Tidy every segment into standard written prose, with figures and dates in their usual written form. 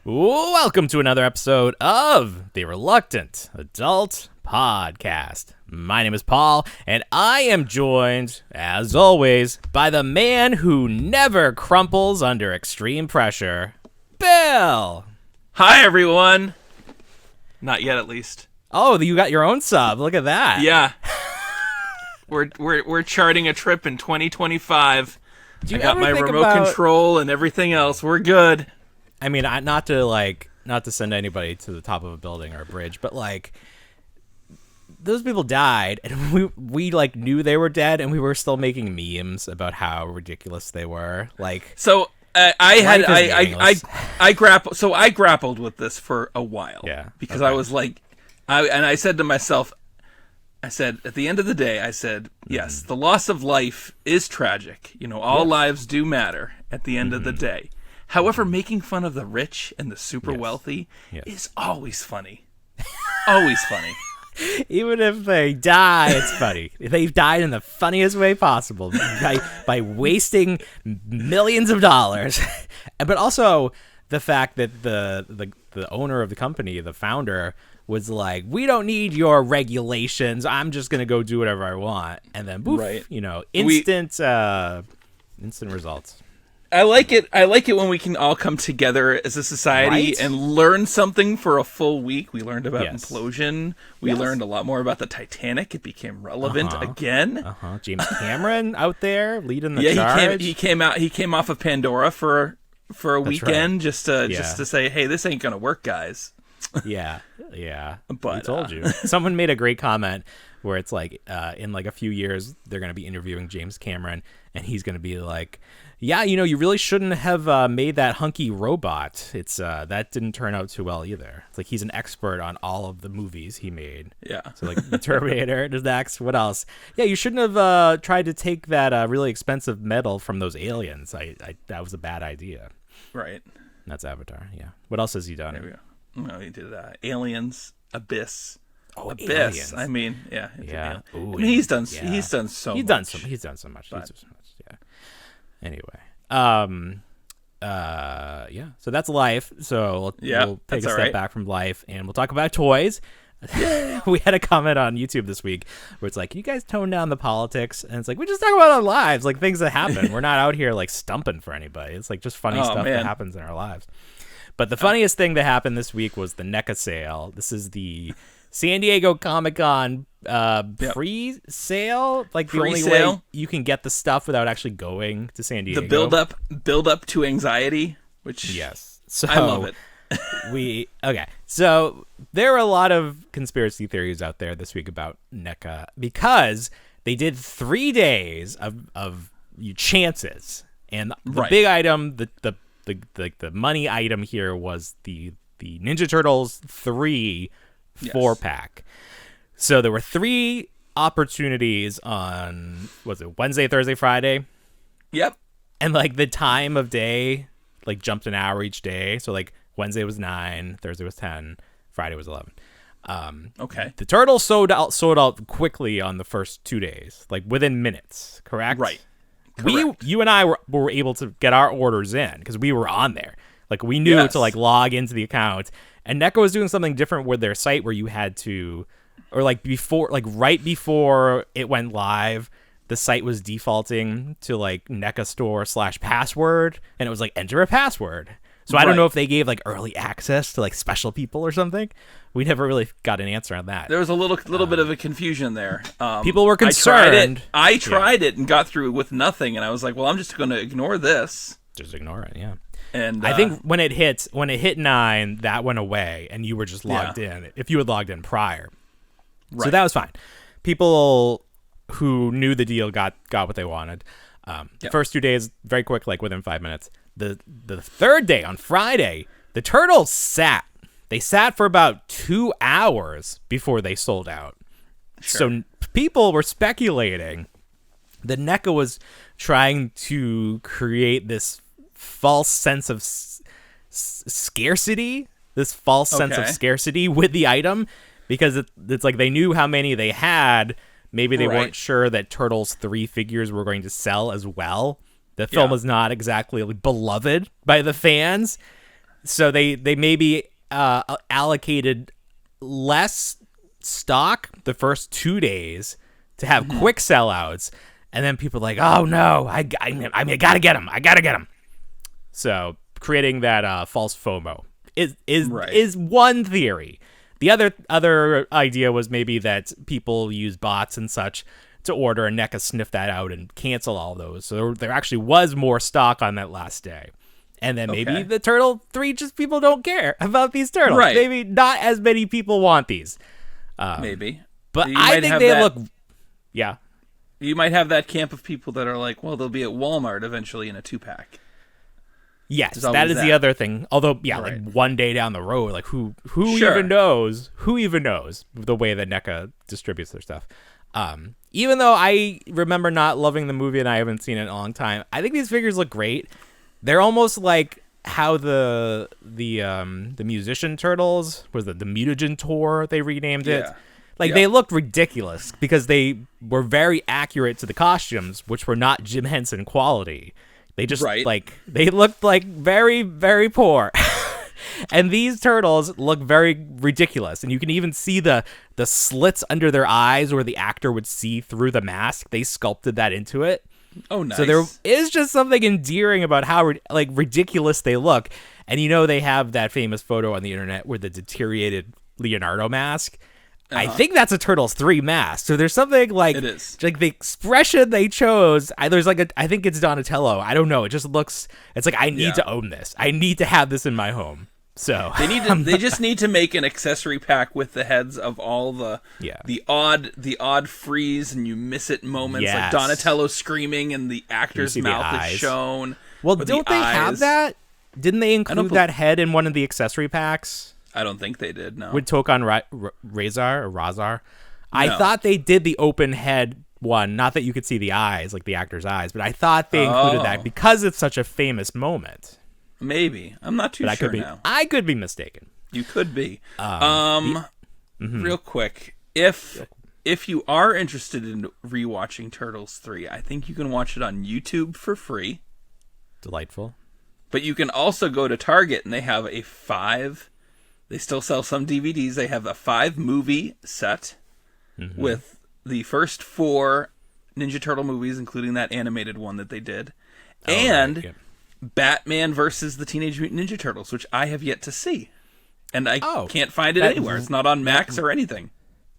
Welcome to another episode of the Reluctant Adult Podcast. My name is Paul, and I am joined, as always, by the man who never crumples under extreme pressure, Bill. Hi, everyone. Not yet, at least. Oh, you got your own sub. Look at that. Yeah. We're charting a trip in 2025. I got my remote control and everything else. We're good. I mean, not to send anybody to the top of a building or a bridge, but like those people died, and we like knew they were dead, and we were still making memes about how ridiculous they were. Like, so I grappled with this for a while. Yeah, because I was like, I said to myself, at the end of the day, yes, the loss of life is tragic. You know, all lives do matter at the end of the day. However, making fun of the rich and the super wealthy is always funny. Always funny. Even if they die, it's funny. They've died in the funniest way possible by wasting millions of dollars. But also the fact that the owner of the company, the founder, was like, we don't need your regulations. I'm just going to go do whatever I want. And then, boof, instant results. I like it when we can all come together as a society and learn something for a full week. We learned about implosion. We learned a lot more about the Titanic. It became relevant again. James Cameron out there leading the charge. He came off of Pandora for a weekend just to say, hey, this ain't gonna work, guys. Yeah. But I told you. Someone made a great comment where it's like, in like a few years, they're going to be interviewing James Cameron, and he's going to be like, yeah, you really shouldn't have made that hunky robot. It's that didn't turn out too well either. It's like he's an expert on all of the movies he made. Yeah. So like the Terminator, the next, what else? Yeah, you shouldn't have tried to take that really expensive metal from those aliens. That was a bad idea. Right. That's Avatar. Yeah. What else has he done? There we go. No, he did Aliens, Abyss. Oh, Abyss. Aliens. I mean, yeah. Yeah. Ooh, I mean, he's done so much. He's done so much. Yeah. Anyway. Yeah. So that's life. So we'll take a step back from life, and we'll talk about toys. We had a comment on YouTube this week where it's like, can you guys tone down the politics? And it's like, we just talk about our lives, like things that happen. We're not out here like stumping for anybody. It's like just funny stuff that happens in our lives. But the funniest thing that happened this week was the NECA sale. This is the San Diego Comic-Con pre-sale. Like the only way you can get the stuff without actually going to San Diego. The build up to anxiety, which so I love it. So there are a lot of conspiracy theories out there this week about NECA because they did 3 days of chances, and the big item, the money item here was the Ninja Turtles 3 4-pack. So there were 3 opportunities on, was it Wednesday, Thursday, Friday? Yep. And like the time of day like jumped an hour each day. So like Wednesday was 9, Thursday was 10, Friday was 11. Okay. The Turtles sold out quickly on the first 2 days, like within minutes, correct? Right. Correct. You and I were able to get our orders in because we were on there. Like we knew to like log into the account, and NECA was doing something different with their site where you had to, or like before, like right before it went live, the site was defaulting to like NECA store /password, and it was like enter a password. So I don't know if they gave like early access to like special people or something. We never really got an answer on that. There was a little bit of a confusion there. People were concerned. I tried it and got through with nothing, and I was like, well, I'm just going to ignore this. Just ignore it, yeah. And I think when it hit 9, that went away, and you were just logged in. If you had logged in prior, so that was fine. People who knew the deal got what they wanted. The first 2 days, very quick, like within 5 minutes. The third day on Friday, the Turtles sat. They sat for about 2 hours before they sold out. Sure. So people were speculating that NECA was trying to create this false sense of scarcity, with the item, because it's like they knew how many they had. Maybe they weren't sure that Turtles 3 figures were going to sell as well. The film was not exactly beloved by the fans. So they maybe allocated less stock the first 2 days to have quick sellouts, and then people are like, oh no, I gotta get them. So creating that false FOMO is one theory. The other idea was maybe that people use bots and such to order, and NECA sniffed that out and cancel all those. So there actually was more stock on that last day. And then maybe the Turtle 3, just people don't care about these turtles. Right. Maybe not as many people want these. Maybe. But I think they look... Yeah. You might have that camp of people that are like, well, they'll be at Walmart eventually in a 2-pack. Yes, that is the other thing. Although, like one day down the road, like who even knows? Who even knows the way that NECA distributes their stuff? Even though I remember not loving the movie and I haven't seen it in a long time, I think these figures look great. They're almost like how the musician turtles was the Mutagen Tour, they renamed it. Like they looked ridiculous because they were very accurate to the costumes, which were not Jim Henson quality. They just they looked like very, very poor. And these turtles look very ridiculous. And you can even see the slits under their eyes where the actor would see through the mask. They sculpted that into it. Oh, nice. So there is just something endearing about how ridiculous they look. And they have that famous photo on the internet with the deteriorated Leonardo mask. I think that's a Turtles 3 mask. So there's something like, it is. Like the expression they chose. There's I think it's Donatello. I don't know. It just looks, it's like, I need to own this. I need to have this in my home. So they just need to make an accessory pack with the heads of all the odd freeze and you miss it moments, like Donatello screaming and the actor's mouth is shown. Well, don't they have that? Didn't they include that head in one of the accessory packs? I don't think they did, no. With Tokan Razar. I thought they did the open head one, not that you could see the eyes, like the actor's eyes, but I thought they included that because it's such a famous moment. Maybe. I'm not too sure now. I could be mistaken. You could be. Real quick, if you are interested in rewatching Turtles 3, I think you can watch it on YouTube for free. Delightful. But you can also go to Target and they have a 5... They still sell some DVDs. They have a 5-movie set with the first 4 Ninja Turtle movies, including that animated one that they did, and Batman versus the Teenage Mutant Ninja Turtles, which I have yet to see. And I can't find it anywhere. It's not on Max or anything.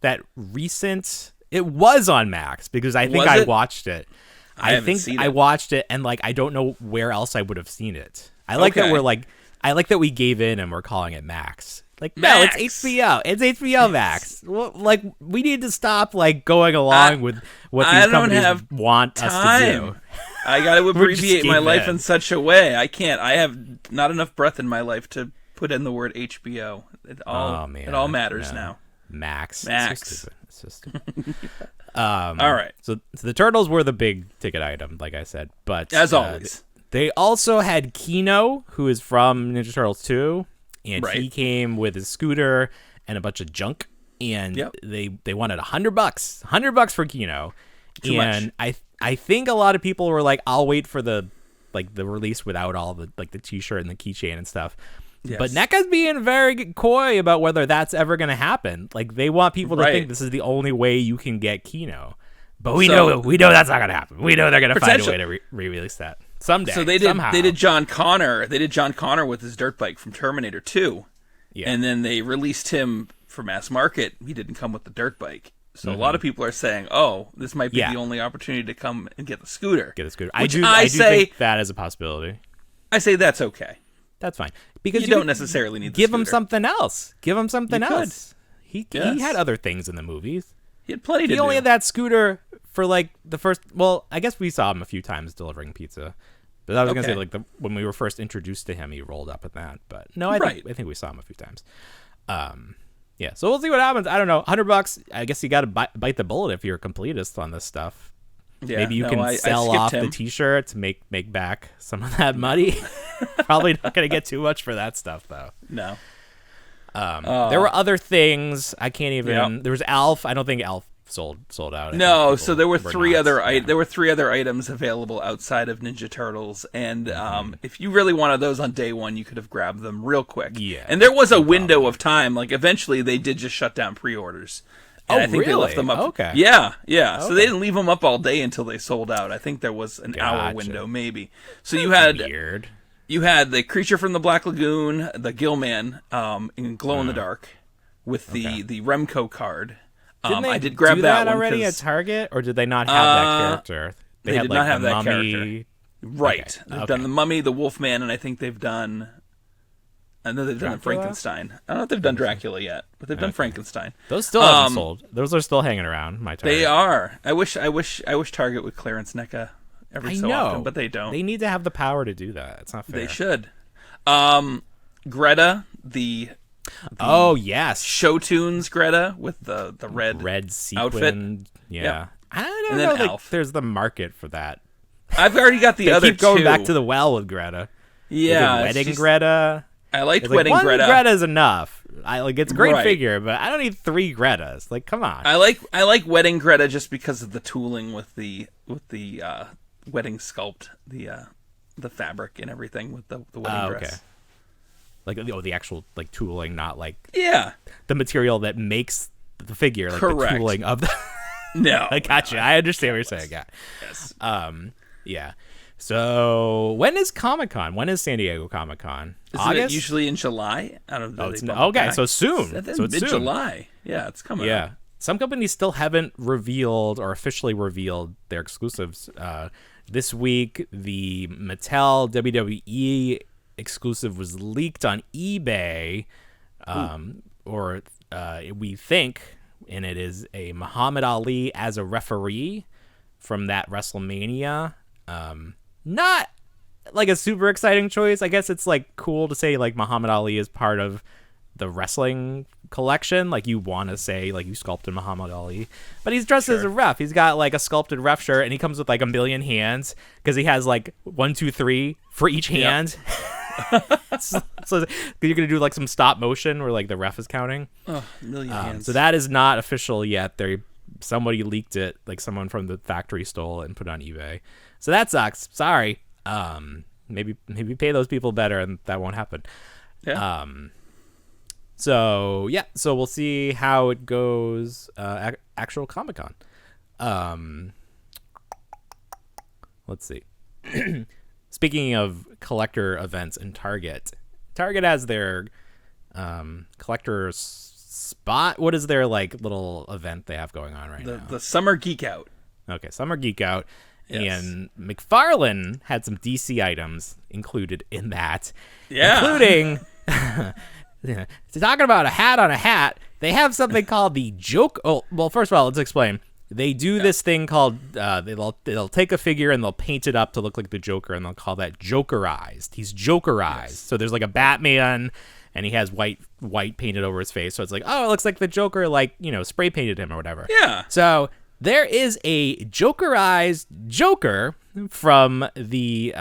That recent... It was on Max, because I think I watched it. I think I watched it, and I don't know where else I would have seen it. I like that we're I like that we gave in and we're calling it Max. Max. No, it's HBO. It's HBO Max. Well, we need to stop going along with what these companies want us to do. I got to abbreviate my life in such a way. I can't. I have not enough breath in my life to put in the word HBO. It all matters now. Max. It's so stupid. All right. So the Turtles were the big ticket item, like I said. But as always. They also had Kino, who is from Ninja Turtles 2, and he came with his scooter and a bunch of junk, and they wanted $100 for Kino. Too much. I think a lot of people were like, I'll wait for the release without all the the t-shirt and the keychain and stuff. Yes. But NECA's being very coy about whether that's ever going to happen. They want people to think this is the only way you can get Kino. But we know that's not going to happen. We know they're going to find a way to re-release that. Someday. So they somehow. They did John Connor. They did John Connor with his dirt bike from Terminator 2. Yeah. And then they released him for mass market. He didn't come with the dirt bike. So a lot of people are saying, "Oh, this might be the only opportunity to come and get the scooter." I do think that is a possibility. I say that's okay. That's fine because you don't necessarily need. Give him something else. Give him something else. He had other things in the movies. He had plenty to do. He only had that scooter for the first. Well, I guess we saw him a few times delivering pizza. But I was gonna say when we were first introduced to him, he rolled up at that. But no, I think we saw him a few times. Yeah, so we'll see what happens. I don't know. $100. I guess you got to bite the bullet if you're a completist on this stuff. Yeah, maybe you can sell off the T-shirt to make back some of that money. Probably not gonna get too much for that stuff though. No. There were other things. I can't even. There was Alf. I don't think Alf sold out. No, so there were three not, other yeah. there were three other items available outside of Ninja Turtles, and if you really wanted those on day one, you could have grabbed them real quick. Yeah, and there was a window of time. Like eventually, they did just shut down pre-orders. And I think really? They left them up. Okay. Yeah. So Okay. they didn't leave them up all day until they sold out. I think there was an hour window, maybe. So you had weird. You had the creature from the Black Lagoon, the Gillman, in glow in the dark, with the Remco card. Didn't they I did grab do that that one already at 'cause- Target, or did they not have that character? They had did like not have the that Mummy. character. Right. Okay. They've done the Mummy, the Wolfman, and I think they've done. I know they've done the Dracula? Frankenstein. I don't know if they've done Dracula yet, but they've done Frankenstein. Those still haven't sold. Those are still hanging around my Target. They are. I wish Target would clearance NECA every so often, but they don't. They need to have the power to do that. It's not fair. They should. Greta, the oh yes, Show Tunes Greta with the red sequin outfit. Yeah, Yep. I don't And know. then Like, Alf. there's the market for that. I've already got the They other keep going two. back to the well with Greta. Yeah, Wedding she's- Greta. I liked It's like, Wedding one Greta. Greta's enough. It's a great Right. figure, but I don't need 3 Gretas. Like, come on. I like Wedding Greta just because of the tooling with the wedding sculpt, the fabric and everything with the wedding dress. Okay. Like the actual like tooling, not like Yeah. the material that makes the figure, like Correct. the tooling of the. No. I gotcha. I understand what you're saying. Yeah. Yes. Yeah. So when is Comic-Con? When is San Diego Comic-Con? Isn't August? it usually in July? I don't know. Oh, okay, so soon. So it's soon. Mid-July. Yeah, it's coming Yeah. up. Some companies still haven't revealed or officially revealed their exclusives. This week, the Mattel WWE exclusive was leaked on eBay, we think, and it is a Muhammad Ali as a referee from that WrestleMania. Not like a super exciting choice. I guess it's like cool to say like Muhammad Ali is part of the wrestling collection. Like you want to say like you sculpted Muhammad Ali, but he's dressed as a ref. He's got like a sculpted ref shirt, and he comes with like 1 million hands because he has like 1, 2, 3 for each hand. so you're gonna do like some stop motion where like the ref is counting. Oh, 1 million hands. So that is not official yet. Somebody leaked it, like someone from the factory stole it and put it on eBay. So that sucks. Sorry. Maybe pay those people better, and that won't happen. Yeah. So we'll see how it goes. Actual Comic-Con. Let's see. Speaking of collector events in Target has their collector spot. What is their like little event they have going on right now? The Summer Geek Out. Okay, Summer Geek Out. Yes. And McFarlane had some DC items included in that. Yeah. Including, talking about a hat on a hat, they have something called the joke. Oh, well, first of all, let's explain. They do this thing called, they'll take a figure and they'll paint it up to look like the Joker, and they'll call that Jokerized. He's Jokerized. Yes. So there's like a Batman, and he has white painted over his face. So it's like, oh, it looks like the Joker, like, spray painted him or whatever. Yeah. So there is a Jokerized Joker from the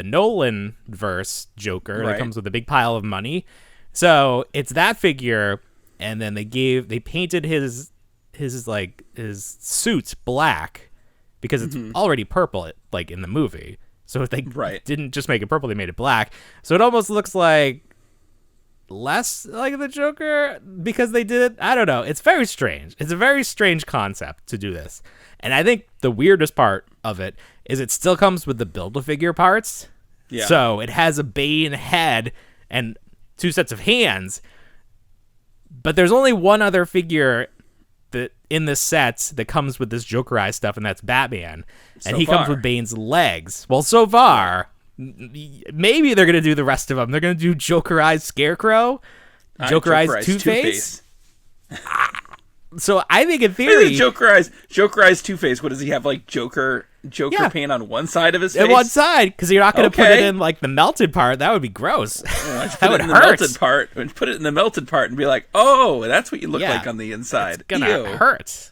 Nolan verse Joker that comes with a big pile of money. So it's that figure, and then they painted his suit black because it's already purple like in the movie. So if they didn't just make it purple, they made it black. So it almost looks like less like the Joker because they did it. I don't know. It's very strange. It's a very strange concept to do this. And I think the weirdest part of it is it still comes with the Build-A-Figure parts. Yeah. So it has a Bane head and 2 sets of hands. But there's only one other figure that in this set that comes with this Jokerized stuff, and that's Batman. And he comes with Bane's legs. Well, so far, maybe they're going to do the rest of them. They're going to do Jokerized Scarecrow, Jokerized Two-Face. So I think in theory... Jokerized Two-Face, what does he have, like Joker paint on one side of his face? On one side, because you're not going to put it in like the melted part. That would be gross. That would hurt. Put it in the melted part and be like, oh, that's what you look like on the inside. It's going to hurt.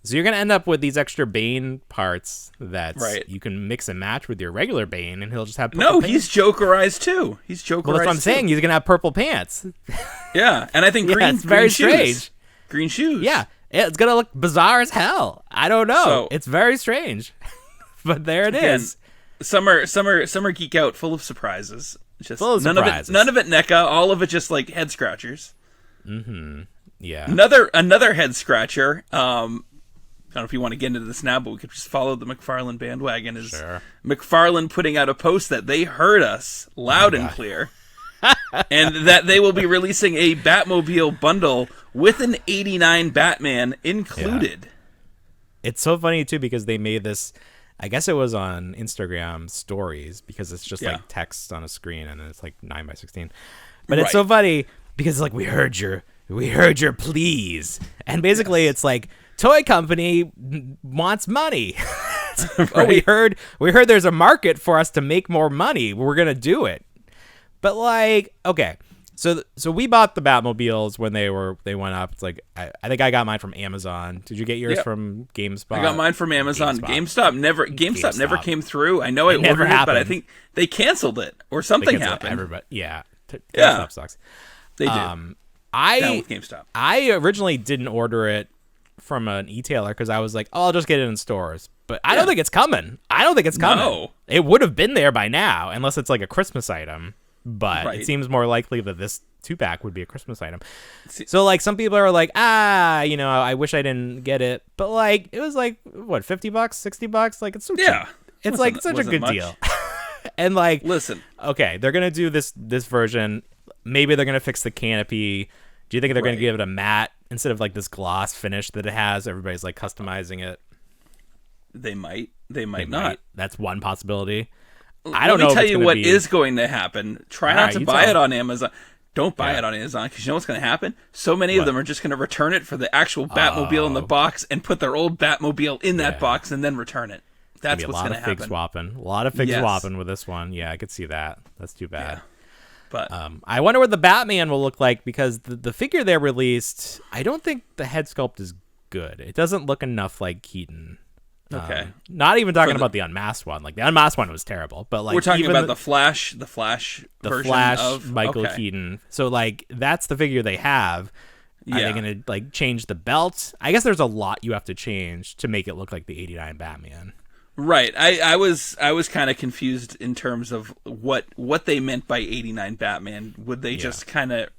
So you're going to end up with these extra Bane parts that you can mix and match with your regular Bane, and he'll just have purple pants. He's Jokerized too. He's Jokerized. Well, that's what I'm saying. He's going to have purple pants. Yeah, and I think green. It's very strange. Green shoes. Yeah, It's gonna look bizarre as hell. I don't know. So, it's very strange, but there it is. Summer geek out, full of surprises. Just full of surprises. None of it NECA. All of it just like head scratchers. Mm-hmm. Yeah. Another head scratcher. I don't know if you want to get into this now, but we could just follow the McFarlane bandwagon. Is McFarlane putting out a post that they heard us loud and clear, and that they will be releasing a Batmobile bundle with an '89 Batman included. Yeah. It's so funny too because they made this. I guess it was on Instagram stories because it's just like text on a screen and it's like 9:16. But it's so funny because it's like we heard your pleas, and basically it's like toy company wants money. We heard there's a market for us to make more money. We're gonna do it. But like, okay, so we bought the Batmobiles when they went up. It's like I think I got mine from Amazon. Did you get yours from GameSpot? I got mine from Amazon. GameStop never came through. I know I ordered it, but I think they canceled it or something happened. Everybody, GameStop sucks. They do. Down with GameStop. I originally didn't order it from an e-tailer because I was like, oh, I'll just get it in stores. But I don't think it's coming. No. It would have been there by now, unless it's like a Christmas item. But it seems more likely that this 2-pack would be a Christmas item. So like some people are like, I wish I didn't get it. But like it was like what, $50, $60? Like it's so cheap. It's like such a good deal. And like, listen, okay, they're gonna do this version. Maybe they're gonna fix the canopy. Do you think they're gonna give it a matte instead of like this gloss finish that it has? Everybody's like customizing it. They might not. That's one possibility. I don't know. Let me tell you what is going to happen. Try not to buy it on Amazon. Don't buy it on Amazon because you know what's going to happen? So many of them are just going to return it for the actual Batmobile in the box and put their old Batmobile in that box and then return it. That's what's going to happen. A lot of fig swapping with this one. Yeah, I could see that. That's too bad. Yeah. But I wonder what the Batman will look like because the figure they released, I don't think the head sculpt is good. It doesn't look enough like Keaton. Okay. Not even talking about the unmasked one. Like the unmasked one was terrible, but like we're talking about the Flash version of Michael Keaton. So like that's the figure they have. Are they gonna like change the belt? I guess there's a lot you have to change to make it look like the '89 Batman. Right. I was kind of confused in terms of what they meant by '89 Batman. Would they just kind of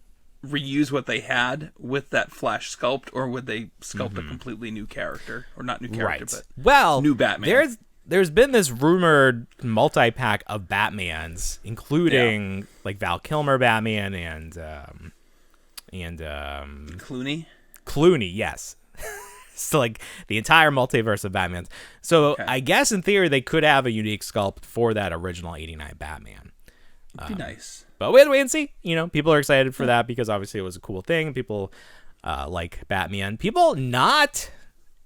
reuse what they had with that Flash sculpt, or would they sculpt a completely new character, or not new character, but new Batman? There's been this rumored multi-pack of Batmans, including like Val Kilmer Batman and Clooney, yes. So like the entire multiverse of Batmans. So I guess in theory they could have a unique sculpt for that original '89 Batman. It'd be nice. But we have to wait and see. You know, people are excited for that because obviously it was a cool thing. People like Batman. People not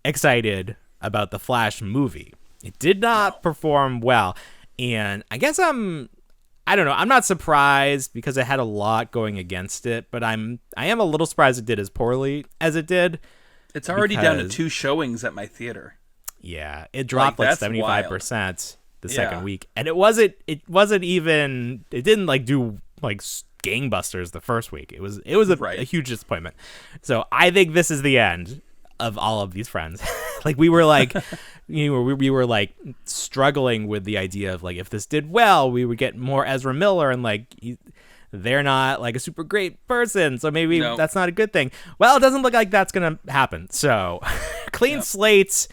excited about the Flash movie. It did not perform well. And I guess I don't know. I'm not surprised because it had a lot going against it, but I am a little surprised it did as poorly as it did. It's already down to 2 showings at my theater. Yeah, it dropped like 75% the second week, and it didn't like do like gangbusters the first week. It was a huge disappointment. So I think this is the end of all of these friends. Like we were like, we were like struggling with the idea of like if this did well, we would get more Ezra Miller, and like they're not like a super great person, so maybe that's not a good thing. Well, it doesn't look like that's gonna happen. So clean slates.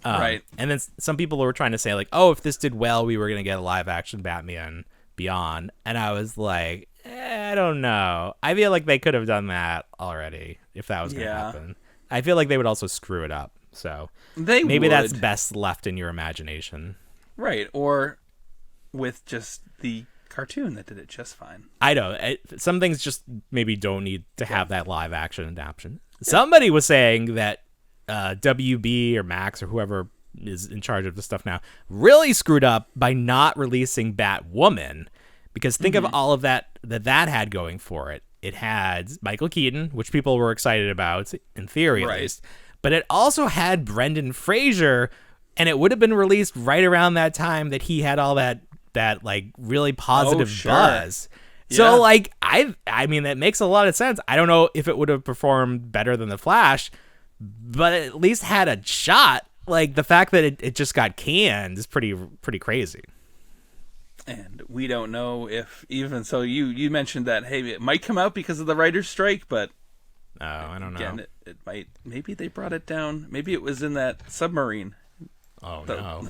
And then some people were trying to say like, oh, if this did well, we were gonna get a live action Batman Beyond, and I was like, I don't know. I feel like they could have done that already if that was gonna happen. I feel like they would also screw it up. So maybe that's best left in your imagination. Right, or with just the cartoon that did it just fine. I know. Some things just maybe don't need to have that live action adaptation. Somebody was saying that WB or Max or whoever is in charge of the stuff now really screwed up by not releasing Batwoman, because think of all of that had going for it. It had Michael Keaton, which people were excited about in theory at least, but it also had Brendan Fraser, and it would have been released right around that time that he had all that like really positive buzz. So like I mean that makes a lot of sense. I don't know if it would have performed better than The Flash, but it at least had a shot. Like, the fact that it just got canned is pretty crazy. And we don't know if even so. You mentioned that, hey, it might come out because of the writer's strike, but I don't know. Again, it might. Maybe they brought it down. Maybe it was in that submarine. Oh no!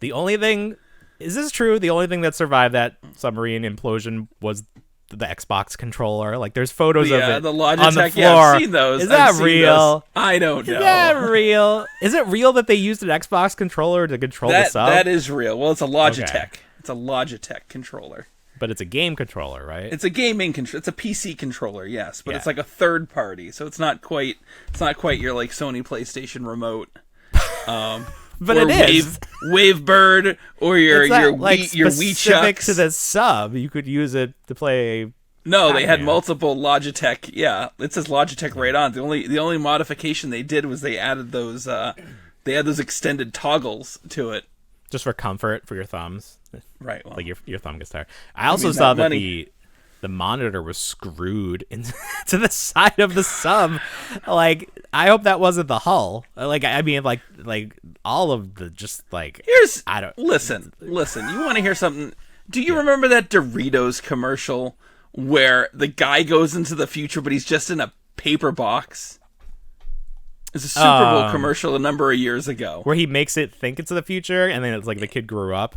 The only thing is this true? The only thing that survived that submarine implosion was the Xbox controller. Like, there's photos of it the Logitech, on the floor. Yeah, I've seen those. Is that real? Those. I don't know. Is that real? Is it real that they used an Xbox controller to control the sub? That is real. Well, it's a Logitech. Okay. It's a Logitech controller. But it's a game controller, right? It's a gaming controller. It's a PC controller, yes, but it's like a third party, so it's not quite your like Sony PlayStation remote. But it is Wavebird or your Wii Chucks. To the sub, you could use it to play. No, Batman. They had multiple Logitech. Yeah, it says Logitech right on. The only modification they did was they added those. They had those extended toggles to it, just for comfort for your thumbs. Right, well, like your thumb gets tired. I also saw that the monitor was screwed into the side of the sub. Like, I hope that wasn't the hull. Like, I mean, like all of the just like. Listen. You want to hear something? Do you remember that Doritos commercial where the guy goes into the future, but he's just in a paper box? It's a Super Bowl commercial a number of years ago where he makes it think it's the future, and then it's like the kid grew up.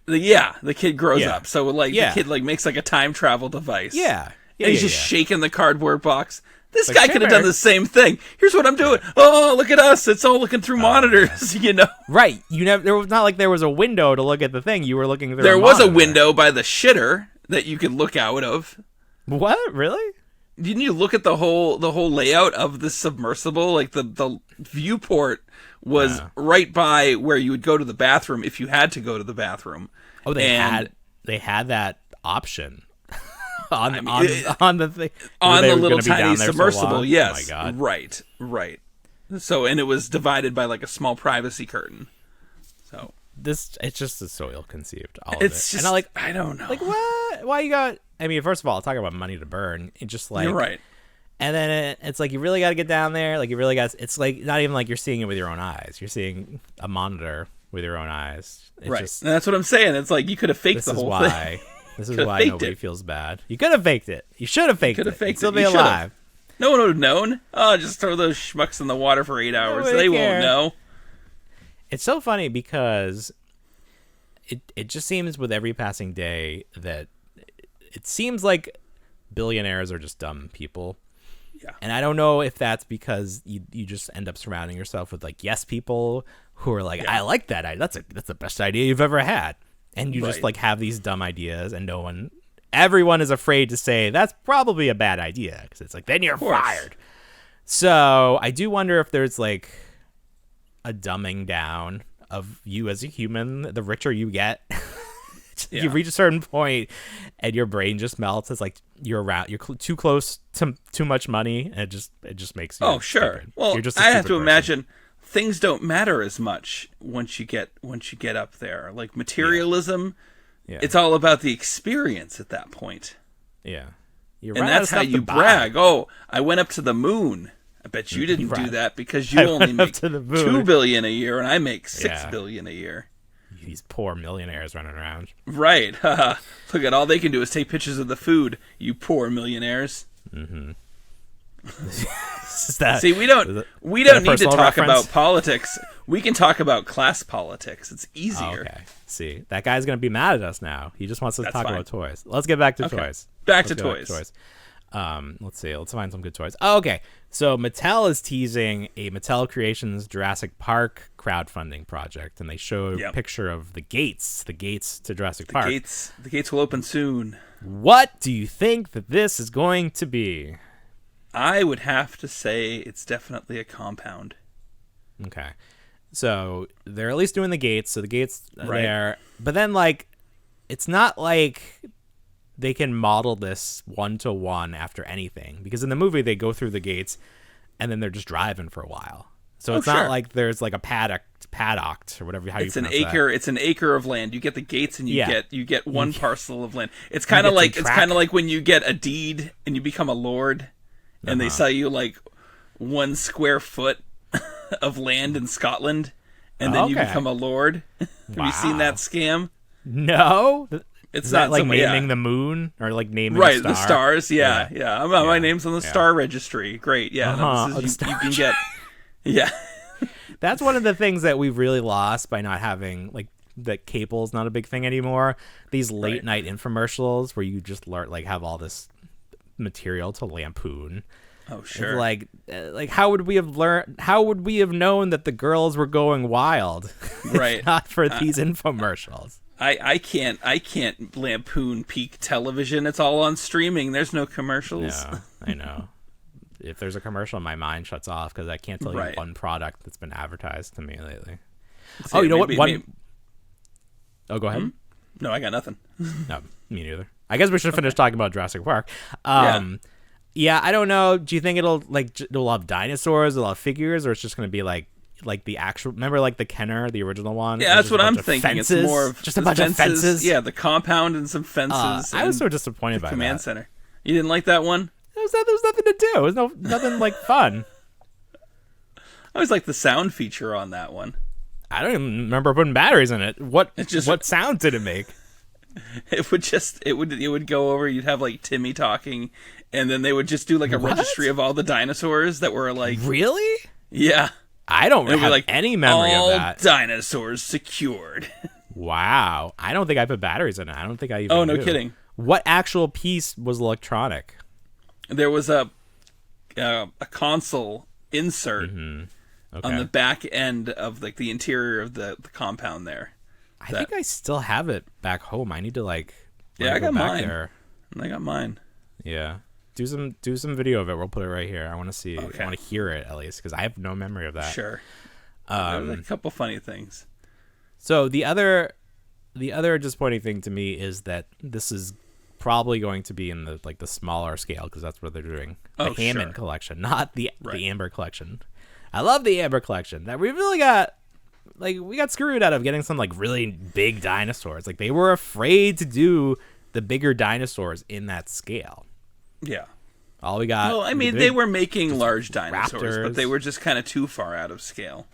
The kid grows up. So the kid like makes like a time travel device. Yeah. And he's just shaking the cardboard box. This guy could have done the same thing. Here's what I'm doing. Oh, look at us. It's all looking through monitors, you know. Right. There was not like there was a window to look at the thing. You were looking through There was a window by the shitter that you could look out of. What? Really? Didn't you look at the whole layout of the submersible? Like the viewport was right by where you would go to the bathroom if you had to go to the bathroom. Oh, they had that option on the thing on the little tiny submersible. So yes. Oh my God. Right. So, and it was divided by like a small privacy curtain. So it's just so ill-conceived. It's just, and I don't know. Like, what? Why you got? I mean, first of all, talking about money to burn, it just like you're right. And then it's like you really got to get down there. Like, you really got. It's like not even like you're seeing it with your own eyes. You're seeing a monitor with your own eyes. It's right. Just, and that's what I'm saying. It's like you could have faked the whole thing. This is why nobody feels bad. You could have faked it. You should have faked it. You'd still be alive. No one would have known. Oh, just throw those schmucks in the water for 8 hours. They won't know. It's so funny because it just seems with every passing day that it seems like billionaires are just dumb people. Yeah. And I don't know if that's because you just end up surrounding yourself with like yes people who are like, I like that idea. That's the best idea you've ever had. And you just like have these dumb ideas and everyone is afraid to say that's probably a bad idea because it's like then you're fired. So I do wonder if there's like a dumbing down of you as a human. The richer you get, you reach a certain point and your brain just melts. It's like you're too close to too much money, and it just makes you stupid. Well, you're just I have to imagine things don't matter as much once you get up there. Like materialism, it's all about the experience at that point. Yeah. And that's how you brag. Oh, I went up to the moon. I bet you didn't do that because you only make $2 billion a year and I make $6 billion a year. These poor millionaires running around. Right. Look at all they can do is take pictures of the food, you poor millionaires. Mm-hmm. See, we don't need to talk about politics. We can talk about class politics. It's easier. Oh, okay. See, that guy's going to be mad at us now. He just wants us to talk about toys. Let's get back to toys. Back to toys. Let's see. Let's find some good toys. Oh, okay. So Mattel is teasing a Mattel Creations Jurassic Park crowdfunding project, and they showed a picture of the gates to Jurassic Park. The gates will open soon. What do you think that this is going to be? I would have to say it's definitely a compound. Okay. So they're at least doing the gates. So the gates are there. But then, like, it's not like they can model this one-to-one after anything. Because in the movie, they go through the gates, and then they're just driving for a while. So it's not like there's, like, a paddock or whatever how you pronounce that. It's an acre of land. You get the gates, and you get one parcel of land. It's kind of like when you get a deed, and you become a lord. And they sell you like 1 square foot of land in Scotland, and then you become a lord. Have you seen that scam? No. It's Is not that like somebody, naming the moon or like naming right, a star? The stars. Yeah. My name's on the star registry. Great. Yeah. No, this is, you can get. Yeah. That's one of the things that we've really lost by not having, like, that cable's not a big thing anymore. These late night infomercials where you just have all this material to lampoon. Oh, sure. Like how would we have learned? How would we have known that the girls were going wild? Right. If not for these infomercials. I can't lampoon peak television. It's all on streaming. There's no commercials. No, I know. If there's a commercial, my mind shuts off because I can't tell you one product that's been advertised to me lately. So you know what? Oh, go ahead. Hmm? No, I got nothing. No, me neither. I guess we should finish talking about Jurassic Park. Yeah, I don't know. Do you think it'll have dinosaurs, it'll have figures, or it's just going to be like the actual? Remember, like the Kenner, the original one? Yeah, that's what I'm thinking. Fences? It's more of just a bunch of fences. Yeah, the compound and some fences. I was so disappointed by command that. center. You didn't like that one? There was nothing to do. It was nothing like fun. I always like the sound feature on that one. I don't even remember putting batteries in it. What sound did it make? It would go over. You'd have like Timmy talking, and then they would just do like a registry of all the dinosaurs that were like. Really? Yeah. I don't have any memory of that. All dinosaurs secured. Wow. I don't think I put batteries in it. I don't think I even. Oh, no knew. Kidding. What actual piece was electronic? There was a console insert on the back end of like the interior of the compound there. I think I still have it back home. I need to I got mine. There. I got mine. Yeah. Do some video of it. We'll put it right here. I want to see. Okay. I want to hear it at least because I have no memory of that. Sure. There's a couple funny things. So the other disappointing thing to me is that this is probably going to be in the smaller scale because that's what they're doing. The Hammond collection, not the Amber collection. I love the Amber collection. That we really got. We got screwed out of getting some really big dinosaurs. They were afraid to do the bigger dinosaurs in that scale. Yeah. All we got. Well, I mean, they were making large dinosaurs, raptors. but they were just kind of too far out of scale.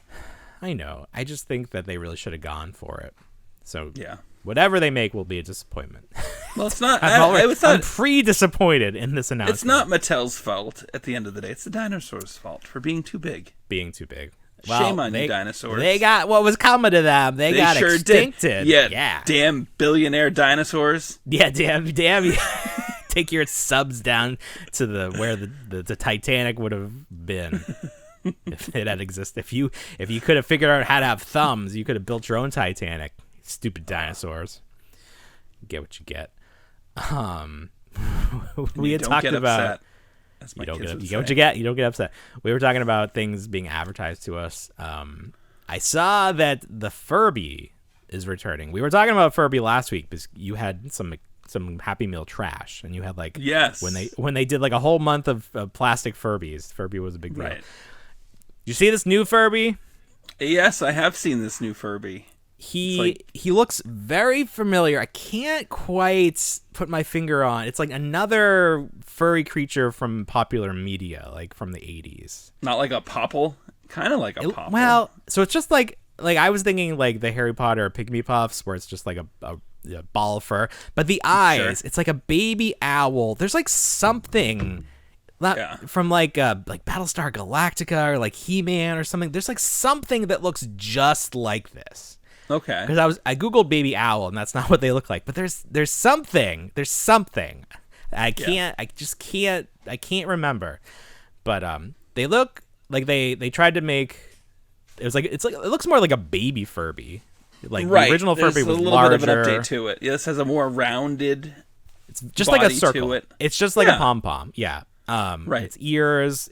I know. I just think that they really should have gone for it. So yeah, whatever they make will be a disappointment. Well, it's not. I'm pre-disappointed in this announcement. It's not Mattel's fault at the end of the day. It's the dinosaurs' fault for being too big. Well, shame on you, dinosaurs. They got what was coming to them. They got sure extincted. Did. Yeah. Damn billionaire dinosaurs. Yeah, damn. Take your subs down to where the Titanic would have been if it had existed. If you could have figured out how to have thumbs, you could have built your own Titanic. Stupid dinosaurs. Get what you get. We had talked about. You don't get what you get. You don't get upset. We were talking about things being advertised to us. I saw that the Furby is returning. We were talking about Furby last week because you had some Happy Meal trash, and you had yes when they did a whole month of plastic Furbies. Furby was a big deal. Right. You see this new Furby? Yes, I have seen this new Furby. He looks very familiar. I can't quite put my finger on. It's like another furry creature from popular media, from the 80s. Not like a Popple? Kind of like a Popple. Well, so it's just like I was thinking the Harry Potter Pygmy Puffs, where it's just a ball of fur. But the eyes, sure. It's like a baby owl. There's something from Battlestar Galactica or He-Man or something. There's something that looks just like this. Okay. Because I googled baby owl and that's not what they look like. But there's something. I can't remember. But they look like they tried to make it looks more like a baby Furby. Right. The original Furby was larger. There's a little bit of an update to it. Yeah, this has a more rounded. It's just like a circle. To it. It's just like a pom pom. Yeah. Right. Its ears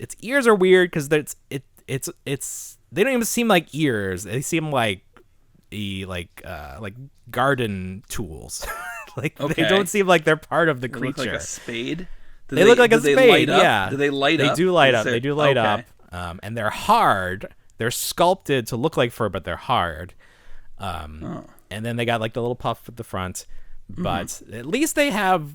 are weird because it's they don't even seem like ears. They seem like garden tools. They don't seem like they're part of the creature. Look like a spade. They look like a spade. Yeah. Do they light up? They do light up. They do light up. And they're hard. They're sculpted to look like fur, but they're hard. And then they got the little puff at the front. But at least they have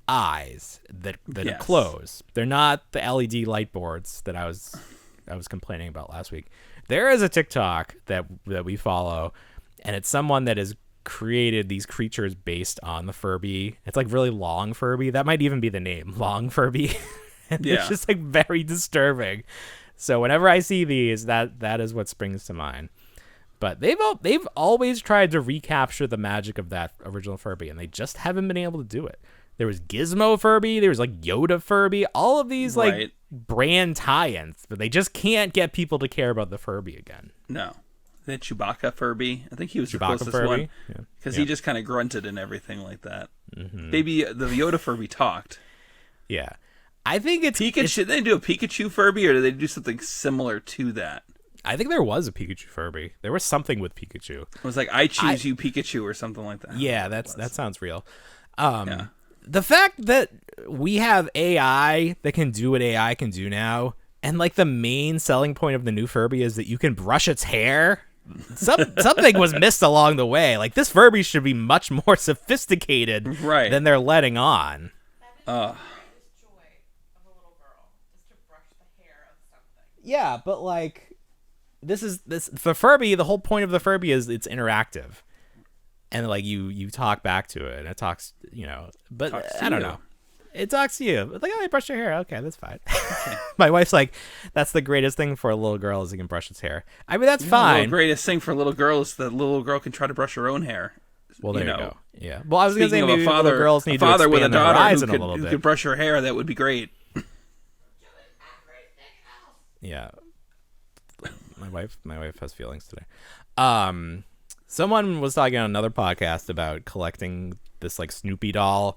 eyes that Yes. close. They're not the LED light boards that I was complaining about last week. There is a TikTok that we follow, and it's someone that has created these creatures based on the Furby. It's like really long Furby. That might even be the name, long Furby. And it's just like very disturbing. So whenever I see these, that is what springs to mind. But they've always tried to recapture the magic of that original Furby, and they just haven't been able to do it. There was Gizmo Furby, there was like Yoda Furby, all of these like brand tie-ins, but they just can't get people to care about the Furby again. No. The Chewbacca Furby, I think he was the Chewbacca closest Furby? one, because he just kind of grunted and everything like that. Maybe the Yoda Furby talked. Yeah. I think it's Pikachu. Did they do a Pikachu Furby, or did they do something similar to that? I think there was a Pikachu Furby. There was something with Pikachu. It was like, I choose you, Pikachu, or something like that. Yeah, that sounds real. The fact that we have AI that can do what AI can do now, and like the main selling point of the new Furby is that you can brush its hair. Something was missed along the way. Like, this Furby should be much more sophisticated than they're letting on. Yeah, but like, this the Furby. The whole point of the Furby is it's interactive, and like you talk back to it, and it talks, But I don't know. It talks to you. It's like, oh, I brushed your hair. Okay, that's fine. My wife's like, that's the greatest thing for a little girl is it can brush its hair. I mean, that's fine. The greatest thing for a little girl is that little girl can try to brush her own hair. Well, there you go. Yeah. Well, I was going to say maybe little girls need to expand with a daughter horizon a little bit. Who could brush her hair. That would be great. Yeah. My wife has feelings today. Someone was talking on another podcast about collecting this like Snoopy doll,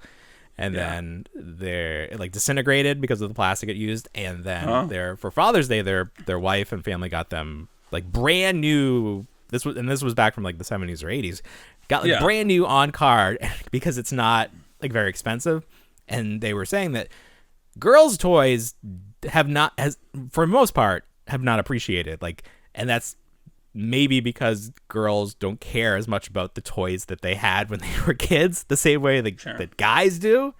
and then they're like disintegrated because of the plastic it used, and then for Father's Day their wife and family got them like brand new. This was back from like the 70s or 80s. Got like brand new on card because it's not like very expensive, and they were saying that girls' toys for the most part have not appreciated, like, and that's maybe because girls don't care as much about the toys that they had when they were kids the same way that guys do,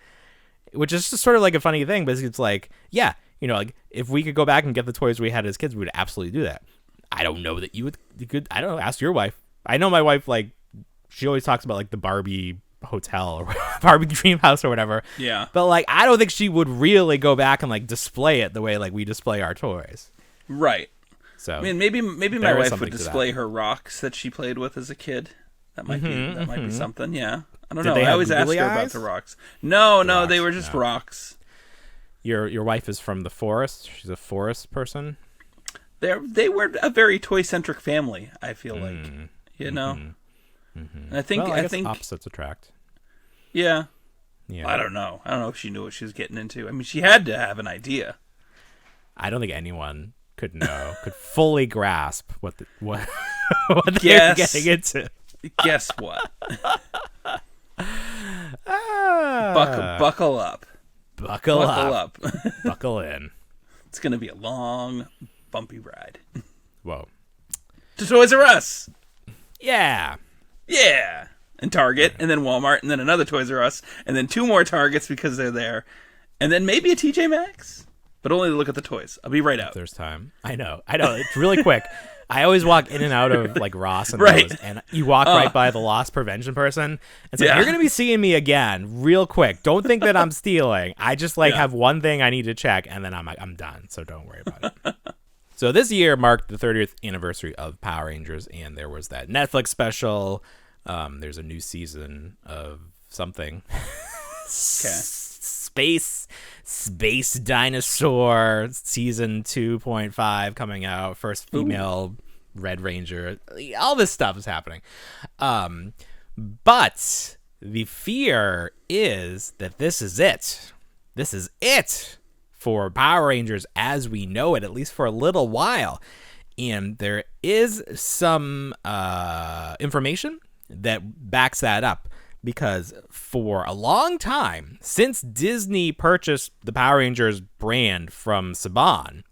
which is just sort of like a funny thing, but it's like, like if we could go back and get the toys we had as kids, we would absolutely do that. I don't know that you could, I don't know, ask your wife. I know my wife, like, she always talks about like the Barbie hotel or Barbie dream house or whatever. Yeah. But like, I don't think she would really go back and like display it the way like we display our toys. Right. So I mean, maybe my wife would display her rocks that she played with as a kid. That might be something. Yeah. I don't know. I always ask her about the rocks. No, they were just rocks. Your wife is from the forest. She's a forest person. They were a very toy centric family. I feel like, And I think I think opposites attract. Yeah. Yeah. I don't know. I don't know if she knew what she was getting into. I mean, she had to have an idea. I don't think anyone could fully grasp what they're getting into. Guess what? Buckle up. Buckle up. Buckle in. It's going to be a long, bumpy ride. Whoa. To Toys R Us. Yeah. Yeah. And Target, and then Walmart, and then another Toys R Us, and then 2 more Targets because they're there, and then maybe a TJ Maxx. But only to look at the toys. I'll be right out. If there's time. I know. It's really quick. I always walk in and out of like Ross and those, and you walk right by the loss prevention person. And so you're going to be seeing me again real quick. Don't think that I'm stealing. I just have one thing I need to check, and then I'm done. So don't worry about it. So this year marked the 30th anniversary of Power Rangers, and there was that Netflix special. There's a new season of something. Okay. Space Dinosaur season 2.5 coming out. First female Red Ranger. All this stuff is happening. But the fear is that this is it. This is it for Power Rangers as we know it, at least for a little while. And there is some information that backs that up. Because for a long time, since Disney purchased the Power Rangers brand from Saban,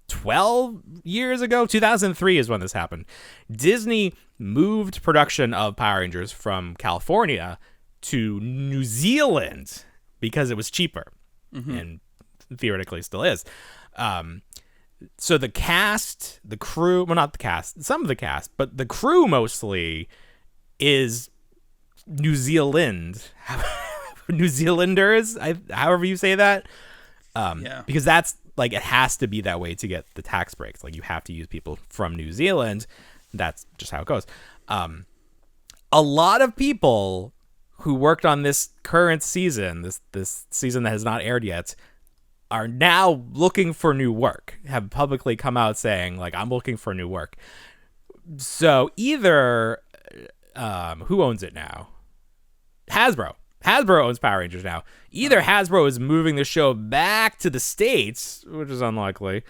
12 years ago, 2003 is when this happened, Disney moved production of Power Rangers from California to New Zealand because it was cheaper, and theoretically still is. So the cast, the crew, well, not the cast, some of the cast, but the crew mostly is New Zealand, New Zealanders, however you say that. Because that's like, it has to be that way to get the tax breaks. Like, you have to use people from New Zealand. That's just how it goes. A lot of people who worked on this current season, this season that has not aired yet, are now looking for new work, have publicly come out saying, like, I'm looking for new work. So either, who owns it now? Hasbro owns Power Rangers now. Either Hasbro is moving the show back to the States, which is unlikely,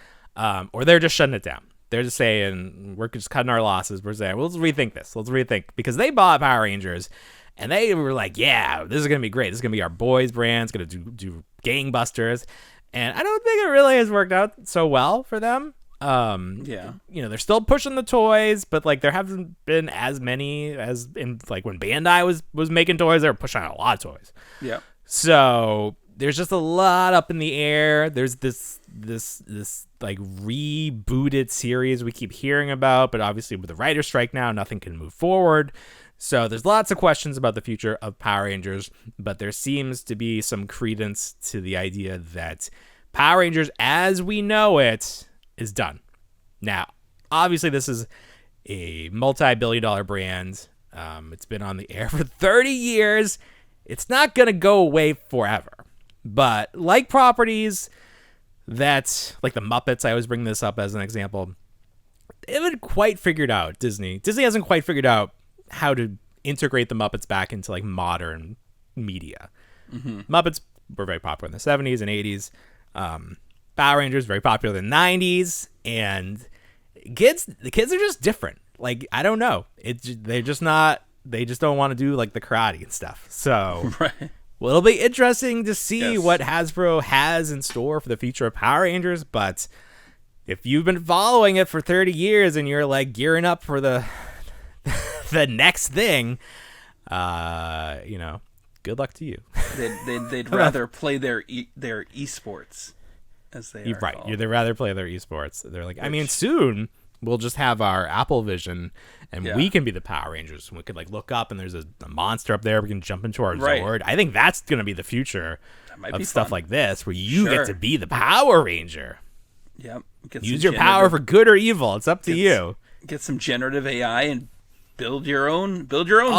or they're just shutting it down. They're just saying, we're just cutting our losses. We're saying, well, let's rethink this. Let's rethink. Because they bought Power Rangers, and they were like, yeah, this is going to be great. This is going to be our boys brand. It's going to do gangbusters. And I don't think it really has worked out so well for them. They're still pushing the toys, but like, there haven't been as many as in, like, when Bandai was making toys. They were pushing out a lot of toys. Yeah. So there's just a lot up in the air. There's this like rebooted series we keep hearing about, but obviously with the writer's strike now, nothing can move forward. So there's lots of questions about the future of Power Rangers, but there seems to be some credence to the idea that Power Rangers as we know it is done. Now, obviously this is a multi-billion-dollar brand. It's been on the air for 30 years. It's not going to go away forever. But like properties that, like the Muppets, I always bring this up as an example, they haven't quite figured out, Disney hasn't quite figured out how to integrate the Muppets back into like modern media. Muppets were very popular in the 70s and 80s. Power Rangers very popular in the 90s, and the kids are just different. Like, I don't know. They just don't want to do like the karate and stuff. So right. Well, it'll be interesting to see what Hasbro has in store for the future of Power Rangers, but if you've been following it for 30 years and you're like gearing up for the next thing, good luck to you. They'd rather play their esports, as they are right. called. They'd rather play their esports. They're like, I mean, soon we'll just have our Apple Vision, and we can be the Power Rangers. We could like look up, and there's a monster up there. We can jump into our Zord. I think that's going to be the future of stuff like this, where you get to be the Power Ranger. Yep. Use your power for good or evil. It's up to you. Get some generative AI and build your own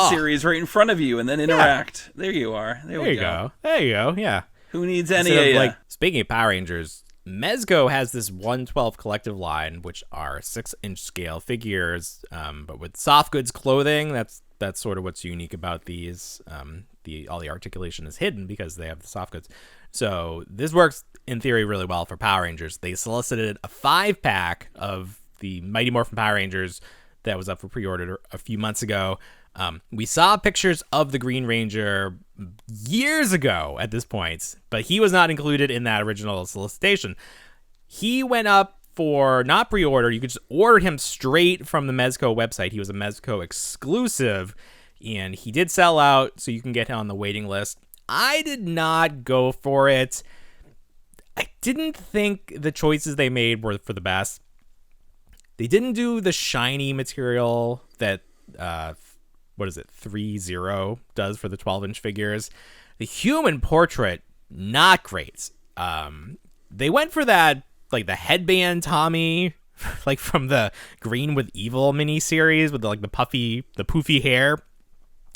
series right in front of you, and then interact. There you are. There you go. There you go. Yeah. Who needs any? Like, speaking of Power Rangers, Mezco has this 1/12 collective line, which are 6-inch scale figures, but with soft goods clothing. That's sort of what's unique about these. All the articulation is hidden because they have the soft goods. So this works in theory really well for Power Rangers. They solicited a 5-pack of the Mighty Morphin Power Rangers that was up for pre-order a few months ago. We saw pictures of the Green Ranger years ago at this point, but he was not included in that original solicitation. He went up for not pre-order. You could just order him straight from the Mezco website. He was a Mezco exclusive, and he did sell out, so you can get him on the waiting list. I did not go for it. I didn't think the choices they made were for the best. They didn't do the shiny material that 3-0 does for the 12-inch figures. The human portrait, not great. They went for that, like the headband Tommy, like from the Green with Evil miniseries with the poofy hair.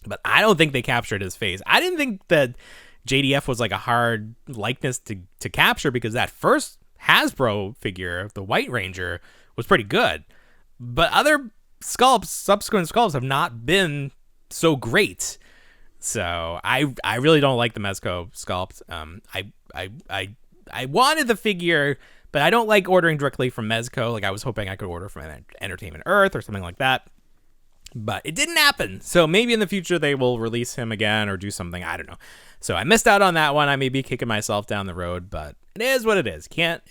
But I don't think they captured his face. I didn't think that JDF was like a hard likeness to capture, because that first Hasbro figure, the White Ranger, was pretty good. But other subsequent sculpts have not been so great. So I really don't like the Mezco sculpt. I wanted the figure, but I don't like ordering directly from Mezco. Like, I was hoping I could order from Entertainment Earth or something like that. But it didn't happen. So maybe in the future they will release him again or do something. I don't know. So I missed out on that one. I may be kicking myself down the road, but it is what it is. Can't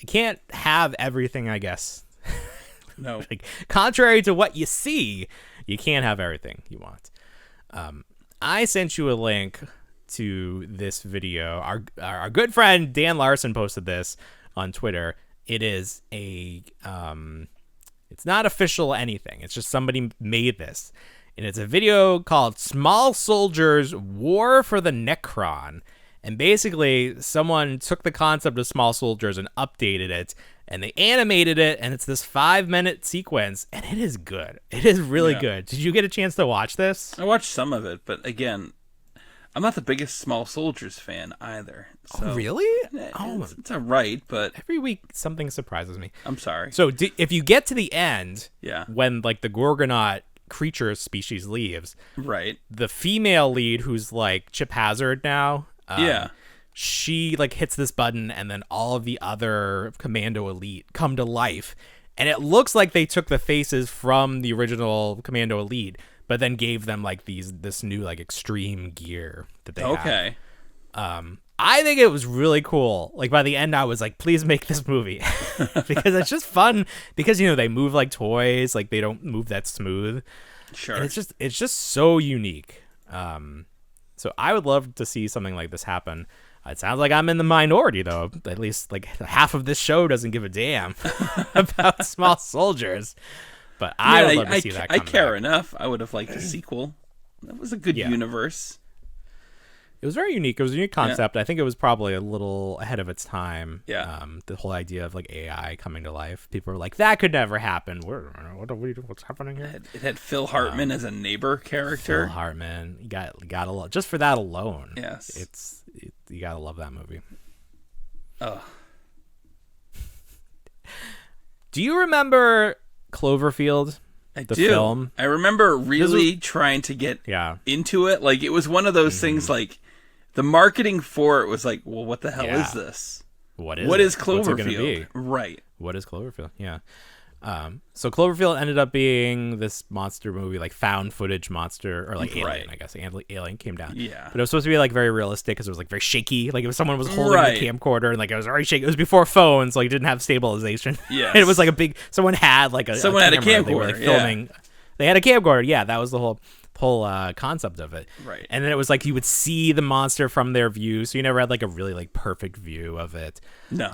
have everything, I guess. No. Like, contrary to what you see, you can't have everything you want. I sent you a link to this video. Our good friend Dan Larson posted this on Twitter. It is it's not official anything. It's just somebody made this. And it's a video called Small Soldiers War for the Necron. And basically, someone took the concept of small soldiers and updated it, and they animated it, and it's this 5-minute sequence, and it is good. It is really good. Did you get a chance to watch this? I watched some of it, but again, I'm not the biggest Small Soldiers fan either. So Oh, really? It's all right, but Every week something surprises me. I'm sorry. So if you get to the end, Yeah. when like the Gorgonaut creature species leaves, Right. the female lead, who's like Chip Hazard now, Yeah. she like hits this button, and then all of the other Commando Elite come to life, and it looks like they took the faces from the original Commando Elite, but then gave them like this new like extreme gear that they have. Okay. I think it was really cool. Like by the end, I was like, please make this movie because it's just fun. Because they move like toys, like they don't move that smooth. Sure. And it's just so unique. So I would love to see something like this happen. It sounds like I'm in the minority, though. At least like half of this show doesn't give a damn about small soldiers. But I would love to see that come I care back. enough. I would have liked a sequel. That was a good universe. It was very unique. It was a unique concept. I think it was probably a little ahead of its time. Yeah. The whole idea of like AI coming to life. People were like, that could never happen. What's happening here? It had Phil Hartman as a neighbor character. Phil Hartman. You gotta love, just for that alone. Yes. You gotta love that movie. Oh. Do you remember Cloverfield? I the do. Film? I remember really trying to get into it. Like it was one of those things like the marketing for it was like, well, what the hell is this? What is Cloverfield? What's it gonna be? Right. What is Cloverfield? Yeah. So Cloverfield ended up being this monster movie, like found footage monster, or like Alien, I guess. Alien came down. Yeah. But it was supposed to be like very realistic because it was like very shaky. Like if someone was holding Right. the camcorder and like it was very shaky. It was before phones, like it didn't have stabilization. Yes. And it was like someone had like a camera. They were like camcorder, filming. They had a camcorder. Yeah, that was the whole concept of it. Right. And then it was like you would see the monster from their view, so you never had like a really like perfect view of it. No.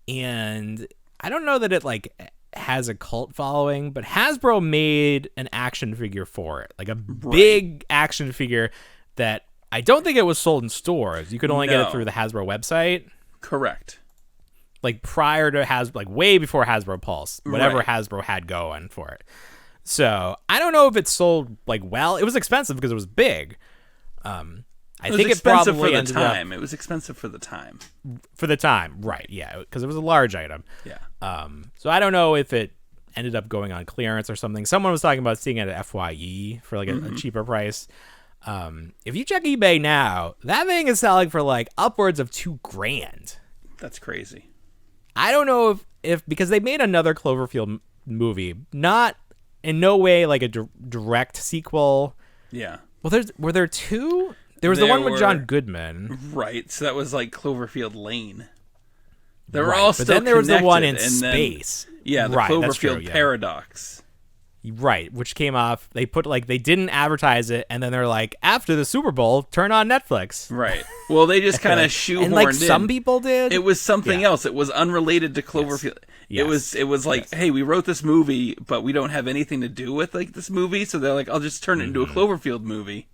And I don't know that it like has a cult following, but Hasbro made an action figure for it, like a big action figure that I don't think it was sold in stores. You could only get it through the Hasbro website. Correct. Like prior to like way before Hasbro Pulse, whatever Hasbro had going for it. So I don't know if it sold like well. It was expensive because it was big. I think it probably for the time. It was expensive for the time. For the time, right? Yeah, because it was a large item. Yeah. So I don't know if it ended up going on clearance or something. Someone was talking about seeing it at FYE for like a cheaper price. If you check eBay now, that thing is selling for like upwards of $2,000. That's crazy. I don't know if because they made another Cloverfield movie, not in no way like a direct sequel. Yeah. Well, were there two? There was the one with John Goodman. Right. So that was like Cloverfield Lane. They were all still But then there was the one in connected, space. Then, the Cloverfield Paradox. Right, which came off. They put like they didn't advertise it, and then they're like, after the Super Bowl, turn on Netflix. Right. Well, they just kind of shoehorned and like in. some people did. It was something else. It was unrelated to Cloverfield. Yes. It was like, hey, we wrote this movie, but we don't have anything to do with like this movie, so they're like, I'll just turn it into a Cloverfield movie.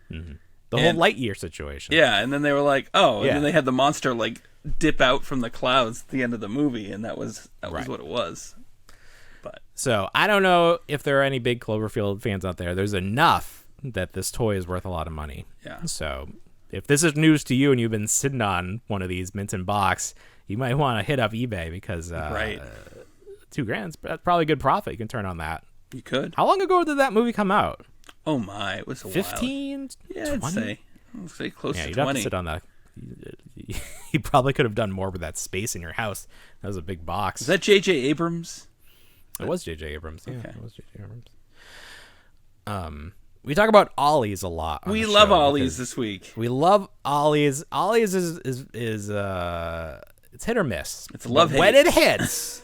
The whole Lightyear situation. Yeah, and then they were like, oh, and then they had the monster like dip out from the clouds at the end of the movie, and that was what it was. But so I don't know if there are any big Cloverfield fans out there. There's enough that this toy is worth a lot of money. Yeah. So if this is news to you and you've been sitting on one of these mint in box, you might want to hit up eBay because $2,000 that's probably good profit. You can turn on that. You could. How long ago did that movie come out? Oh my, it was a 15? while. Yeah, I'd say close to 20. You'd have to sit on that. You probably could have done more with that space in your house. That was a big box. Is that J.J. Abrams? It was J.J. Abrams. Yeah, okay. It was J.J. Abrams. We talk about ollies a lot. We love ollies this week. We love ollies. Ollies is it's hit or miss. It's love-hate. When it hits,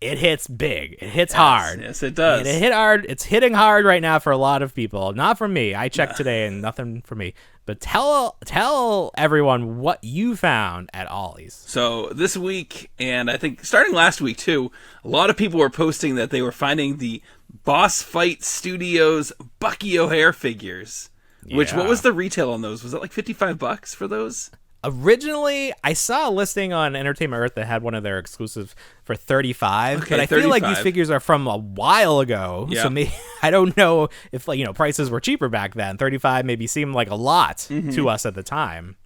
it hits big. It hits hard. Yes, it does. And it hit hard. It's hitting hard right now for a lot of people. Not for me. I checked today and nothing for me. But tell everyone what you found at Ollie's. So this week, and I think starting last week too, a lot of people were posting that they were finding the Boss Fight Studios Bucky O'Hare figures. Which, what was the retail on those? Was it like $55 for those? Originally, I saw a listing on Entertainment Earth that had one of their exclusives for $35. Okay, but I feel like these figures are from a while ago. Yeah. So maybe, I don't know if prices were cheaper back then. $35 maybe seemed like a lot to us at the time.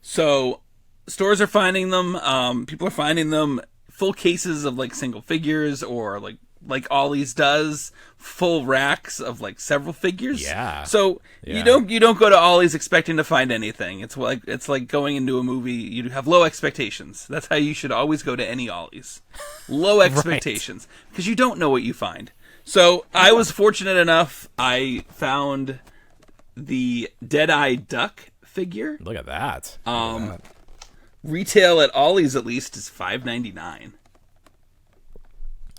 So stores are finding them. People are finding them. Full cases of like single figures, or like Ollie's does, full racks of like several figures. Yeah. So you don't go to Ollie's expecting to find anything. It's like going into a movie. You have low expectations. That's how you should always go to any Ollie's. Low expectations, because you don't know what you find. So I was fortunate enough. I found the Deadeye Duck figure. Look at that. Retail at Ollie's at least is $5.99.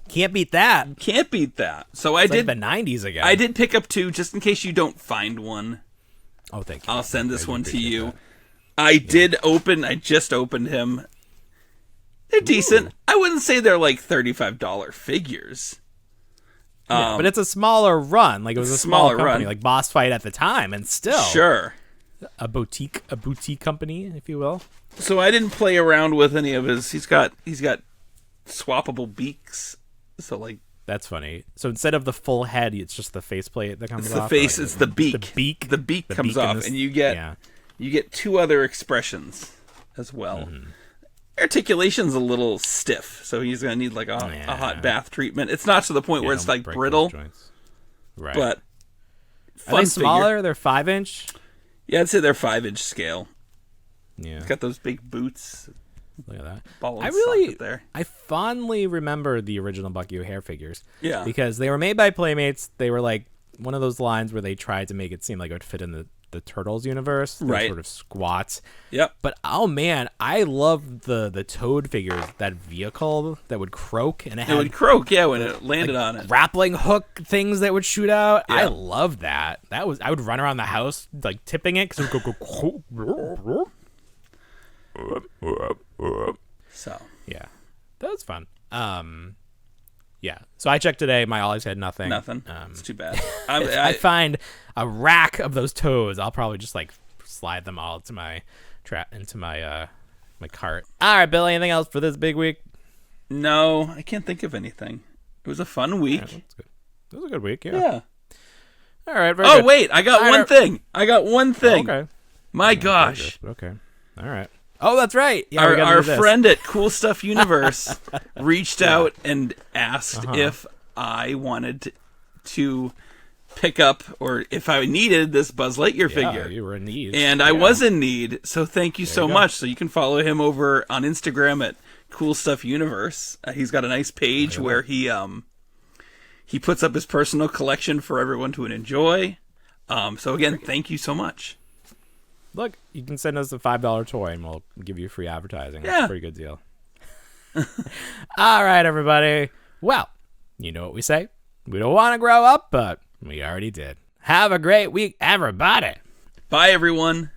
Can't beat that. Can't beat that. So I did like the 90s again. I did pick up two just in case you don't find one. Oh, thank you. I'll send this one to you. That. I just opened him. They're decent. I wouldn't say they're like $35 figures. Yeah, but it's a smaller run. Like, it was a smaller company, like Boss Fight at the time, and still sure a boutique company, if you will. So I didn't play around with any of his. He's got swappable beaks. So like, that's funny. So instead of the full head, it's just the faceplate that comes off. It's the beak. The beak comes off, and you get two other expressions as well. Mm-hmm. Articulation's a little stiff, so he's gonna need like a hot bath treatment. It's not to the point where it's like brittle, right? But fun. Are they smaller? They're 5-inch. Yeah, I'd say they're 5-inch scale. Yeah, it's got those big boots. Look at that. There. I fondly remember the original Bucky O'Hare figures. Yeah, because they were made by Playmates. They were like one of those lines where they tried to make it seem like it would fit in the Turtles universe. They're right. Sort of squats. Yep. But oh man, I loved the Toad figures, that vehicle that would croak, and it would croak, when it landed on it. Grappling hook things that would shoot out. Yeah. I loved that. I would run around the house like tipping it because it would go. So yeah, that was fun. Yeah. So I checked today. My Ollie's had nothing. It's too bad. If I find a rack of those toads, I'll probably just like slide them all into my my cart. All right, Billy. Anything else for this big week? No, I can't think of anything. It was a fun week. Yeah, that's good. It was a good week. Yeah. Yeah. All right. Very good. Wait, I got one thing. Okay. My gosh. Okay. All right. Oh, that's right. Yeah, our friend at Cool Stuff Universe reached out and asked if I wanted to pick up, or if I needed this Buzz Lightyear figure. You were in need. And I was in need, so thank you so much. So you can follow him over on Instagram at Cool Stuff Universe. He's got a nice page where he puts up his personal collection for everyone to enjoy. So again, thank you so much. Look, you can send us a $5 toy and we'll give you free advertising. That's a pretty good deal. All right, everybody. Well, you know what we say. We don't want to grow up, but we already did. Have a great week, everybody. Bye, everyone.